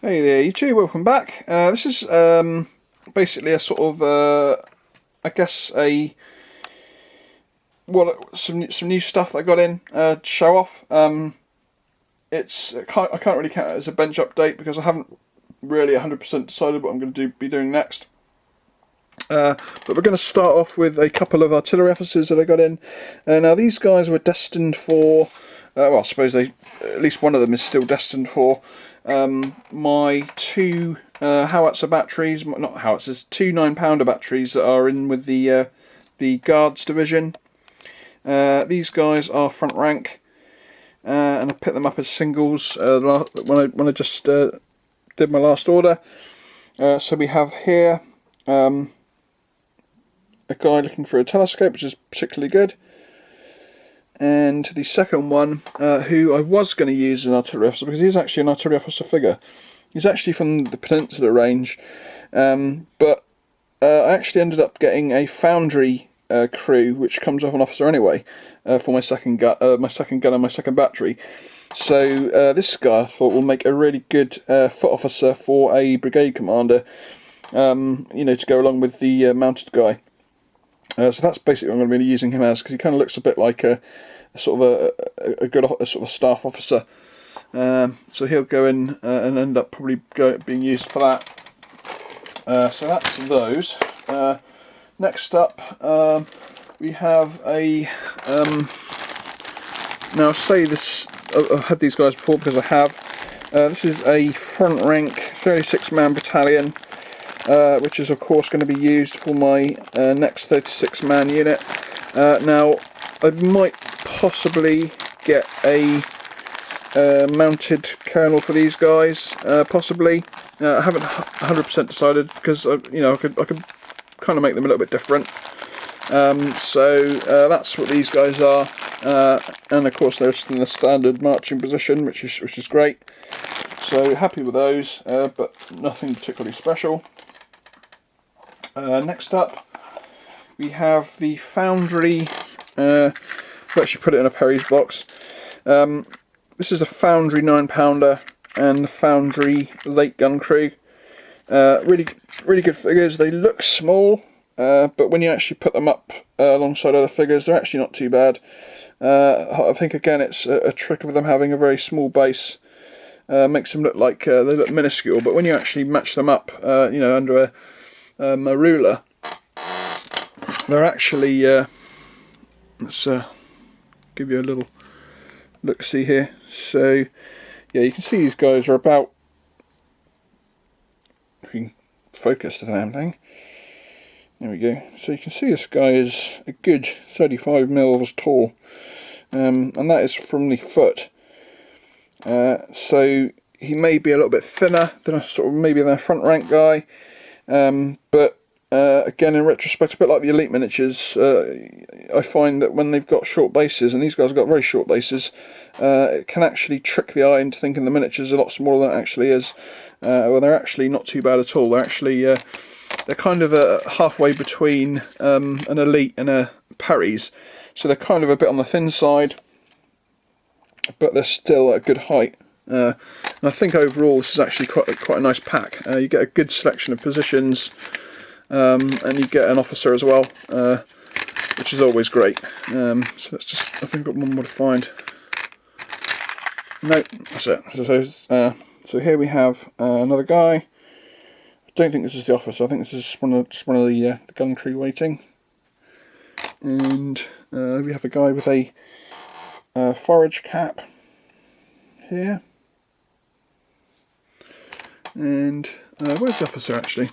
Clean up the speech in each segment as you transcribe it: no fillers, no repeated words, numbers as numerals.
Hey there YouTube, welcome back. This is basically a sort of, I guess some new stuff that I got in to show off. I can't really count it as a bench update because I haven't really 100% decided what I'm going to be doing next. But we're going to start off with a couple of artillery officers that I got in. Now these guys were destined for, well, I suppose at least one of them is still destined for my two Howitzer batteries, not Howitzers, two 9-pounder batteries that are in with the Guards division. These guys are front rank, and I picked them up as singles when I just did my last order. So we have here a guy looking for a telescope, which is particularly good. And the second one, who I was going to use as an artillery officer, because he's actually an artillery officer figure. He's actually from the Peninsula range, but I actually ended up getting a Foundry crew, which comes off an officer anyway, for my second gun and my second battery. So this guy I thought will make a really good foot officer for a brigade commander, you know, to go along with the mounted guy. So that's basically what I'm going to be using him as, because he kind of looks a bit like a sort of a good sort of staff officer. So he'll go in and end up probably being used for that. So that's those. Next up, we have a. Now I say this, I've had these guys before because I have. This is a front rank 36-man battalion. Which is of course going to be used for my next 36-man unit. Now I might possibly get a mounted colonel for these guys, possibly. I haven't 100% decided because you know I could kind of make them a little bit different. So that's what these guys are, and of course they're just in the standard marching position, which is great. So happy with those, but nothing particularly special. Next up, we have the Foundry. We actually put it in a Perry's box. This is a Foundry 9-pounder and the Foundry late gun crew. Really good figures. They look small, but when you actually put them up alongside other figures, they're actually not too bad. I think again it's a trick of them having a very small base. Makes them look like they look minuscule, but when you actually match them up, you know, under a ruler, they're actually let's give you a little look see here. So yeah, you can see these guys are about, if you can focus the damn thing, there we go. So you can see this guy is a good 35 mils tall, and that is from the foot. So he may be a little bit thinner than a sort of maybe than a front rank guy. But again, in retrospect, a bit like the elite miniatures, I find that when they've got short bases, and these guys have got very short bases, it can actually trick the eye into thinking the miniature's a lot smaller than it actually is. Well, they're actually not too bad at all. They're actually they're kind of halfway between an elite and a Parry's, so they're kind of a bit on the thin side, but they're still at a good height. And I think overall this is actually quite a nice pack. You get a good selection of positions, and you get an officer as well, which is always great. So let's just, I think I've got one more to find. No, that's it. So here we have another guy. I don't think this is the officer. I think this is just one of the gun crew waiting. And we have a guy with a forage cap here. And where's the officer actually?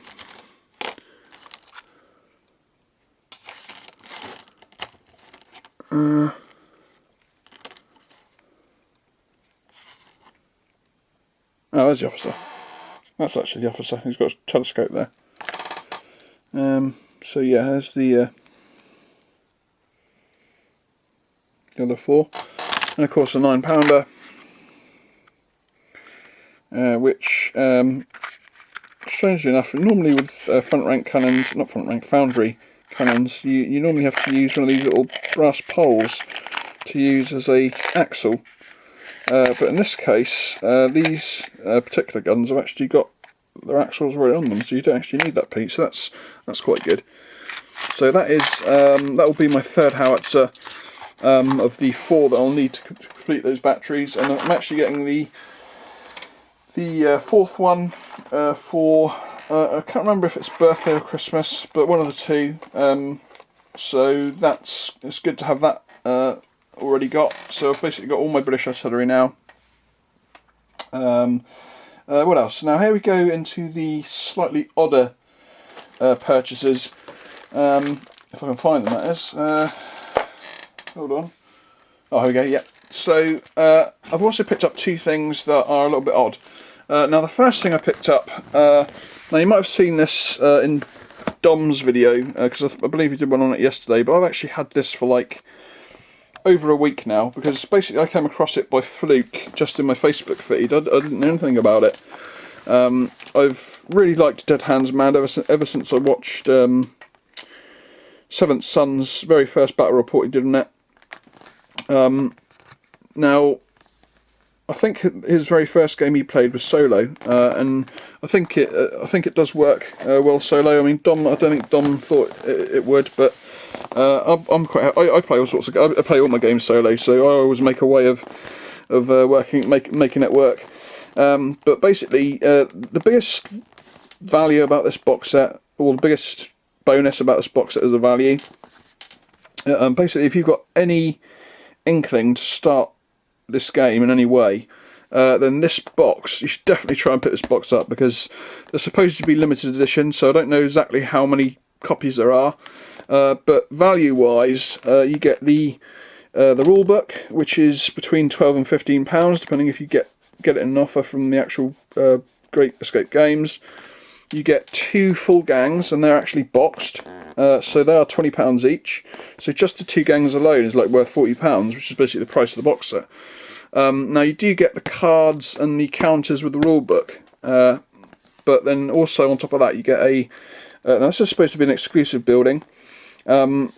Oh, there's the officer. That's actually the officer. He's got a telescope there. So yeah, there's the other four, and of course a 9-pounder. Which, strangely enough, normally with front rank cannons, not front rank, Foundry cannons, you normally have to use one of these little brass poles to use as a axle. but in this case, these particular guns have actually got their axles right on them, so you don't actually need that piece. So that's quite good. So that is that will be my third howitzer of the 4 that I'll need to complete those batteries, and I'm actually getting the 4th one for I can't remember if it's birthday or Christmas, but one of the two. So it's good to have that already got. So I've basically got all my British artillery now. What else? Now here we go into the slightly odder purchases. If I can find them, that is. Hold on. Oh, here we go. Yeah. So I've also picked up 2 things that are a little bit odd. Now the first thing I picked up. Now you might have seen this in Dom's video, because I believe he did one on it yesterday, but I've actually had this for like over a week now, because basically I came across it by fluke just in my Facebook feed. I didn't know anything about it. I've really liked Dead Hands Man ever since I watched Seventh Son's very first battle report he did on it. Now I think his very first game he played was solo, and I think it does work well solo. I mean, I don't think Dom thought it would, but I'm quite. I play all sorts of. I play all my games solo, so I always make a way of making it work. But basically, the biggest value about this box set, or the biggest bonus about this box set, is the value. Basically, if you've got any inkling to start this game in any way, then this box, you should definitely try and pick this box up, because they're supposed to be limited edition, so I don't know exactly how many copies there are, but value wise you get the rule book, which is between £12 and £15 depending if you get it in an offer from the actual Great Escape Games. You get 2 full gangs, and they're actually boxed, so they are £20 each. So just the 2 gangs alone is like worth £40, which is basically the price of the box set. Now you do get the cards and the counters with the rule book, but then also on top of that you get a. Now this is supposed to be an exclusive building, and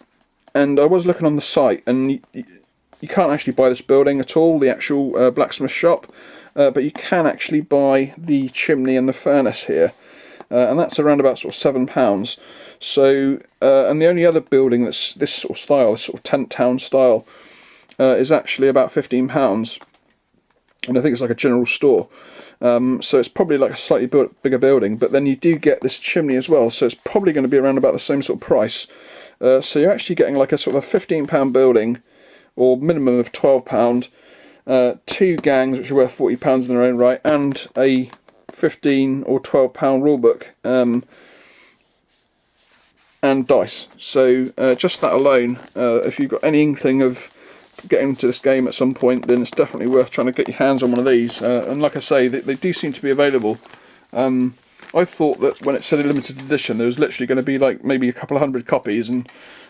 I was looking on the site, and you can't actually buy this building at all, the actual blacksmith shop, but you can actually buy the chimney and the furnace here. And that's around about sort of £7. So, and the only other building that's this sort of style, this sort of tent town style, is actually about £15, and I think it's like a general store. So it's probably like a slightly bigger building, but then you do get this chimney as well, so it's probably going to be around about the same sort of price. So you're actually getting like a sort of a £15 building, or minimum of £12, 2 gangs which are worth £40 in their own right, and a £15 or £12 rulebook, and dice. So just that alone, if you've got any inkling of getting into this game at some point, then it's definitely worth trying to get your hands on one of these. And like I say, they do seem to be available. I thought that when it said a limited edition, there was literally going to be like maybe a couple of 100 copies, and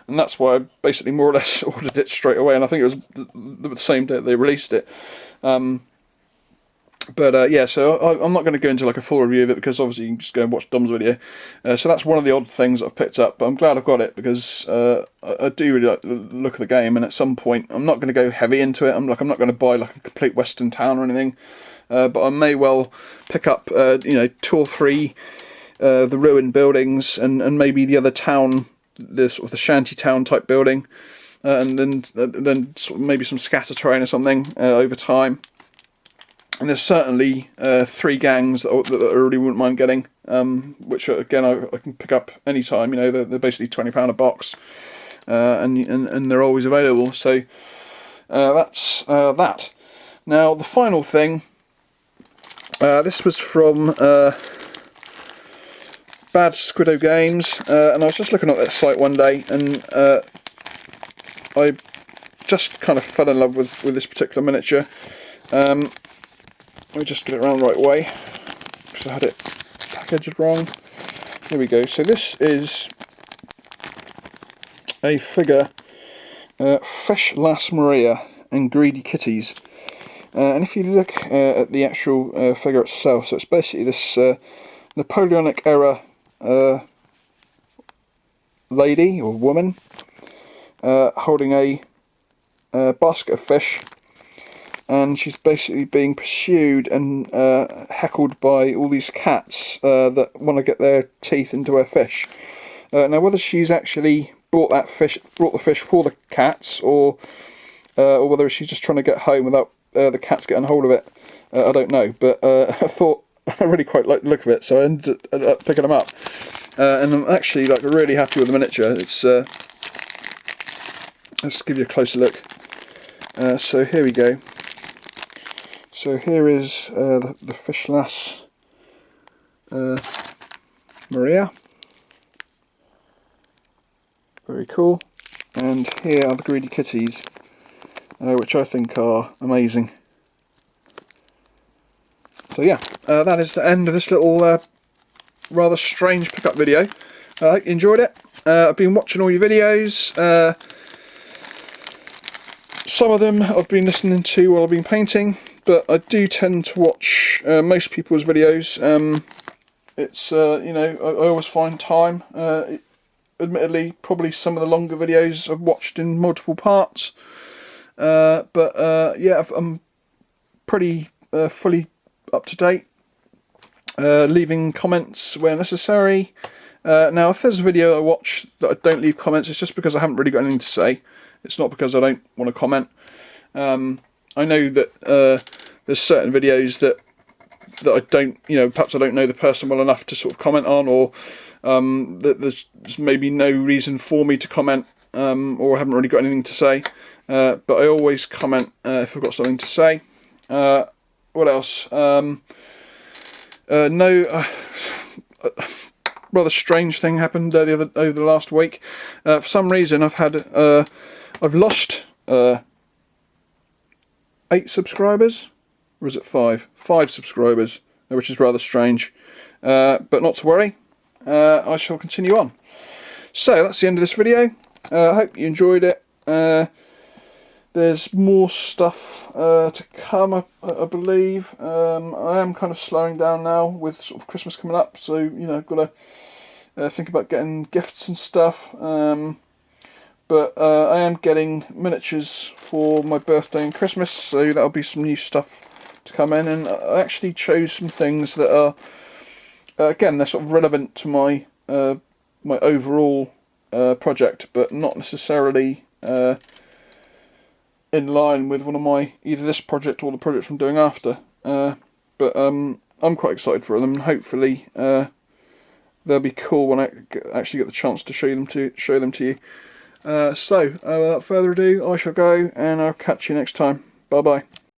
that's why I basically more or less ordered it straight away. And I think it was the same day they released it. Yeah, so I'm not going to go into like a full review of it, because obviously you can just go and watch Dom's video. So that's one of the odd things that I've picked up, but I'm glad I've got it, because I do really like the look of the game, and at some point I'm not going to go heavy into it. I'm not going to buy like a complete western town or anything, but I may well pick up 2 or 3 the ruined buildings, and maybe the other town, the sort of the shanty town type building, and then sort of maybe some scatter terrain or something over time. And there's certainly 3 gangs that I really wouldn't mind getting, which again I can pick up anytime. They're basically £20 a box, and they're always available. So that's that. Now the final thing, this was from Bad Squiddo Games, and I was just looking at that site one day, and I just kind of fell in love with this particular miniature. Let me just get it around the right way, because I had it packaged wrong. Here we go. So this is a figure, Fish Lass Maria and Greedy Kitties. And if you look at the actual figure itself, so it's basically this Napoleonic era lady or woman holding a basket of fish. and she's basically being pursued and heckled by all these cats that want to get their teeth into her fish. Now, whether she's actually brought the fish for the cats, or whether she's just trying to get home without the cats getting hold of it, I don't know. But I thought I really quite liked the look of it, so I ended up picking them up. And I'm actually like really happy with the miniature. It's let's give you a closer look. So here we go. So here is the fish lass Maria. Very cool. And here are the greedy kitties, which I think are amazing. So yeah, that is the end of this little rather strange pickup video. I hope you enjoyed it. I've been watching all your videos. Some of them I've been listening to while I've been painting, but I do tend to watch most people's videos. It's you know, I always find time. Admittedly, probably some of the longer videos I've watched in multiple parts, but yeah, I'm pretty fully up to date. Leaving comments where necessary. Now, if there's a video I watch that I don't leave comments, it's just because I haven't really got anything to say. It's not because I don't want to comment. I know that there's certain videos that I don't, you know, perhaps I don't know the person well enough to sort of comment on, or that there's maybe no reason for me to comment, or I haven't really got anything to say. But I always comment if I've got something to say. What else? Rather strange thing happened over the last week. For some reason, I've lost 8 subscribers, or is it 5? 5 subscribers, which is rather strange. But not to worry. I shall continue on. So that's the end of this video. I hope you enjoyed it. There's more stuff to come, I believe. I am kind of slowing down now with sort of Christmas coming up, so you know, I've got to think about getting gifts and stuff. But I am getting miniatures for my birthday and Christmas, so that'll be some new stuff to come in. And I actually chose some things that are, again, they're sort of relevant to my my overall project, but not necessarily in line with one of my, either this project or the projects I'm doing after. But I'm quite excited for them, and hopefully they'll be cool when I actually get the chance to show them to you. So without further ado, I shall go, and I'll catch you next time. Bye bye.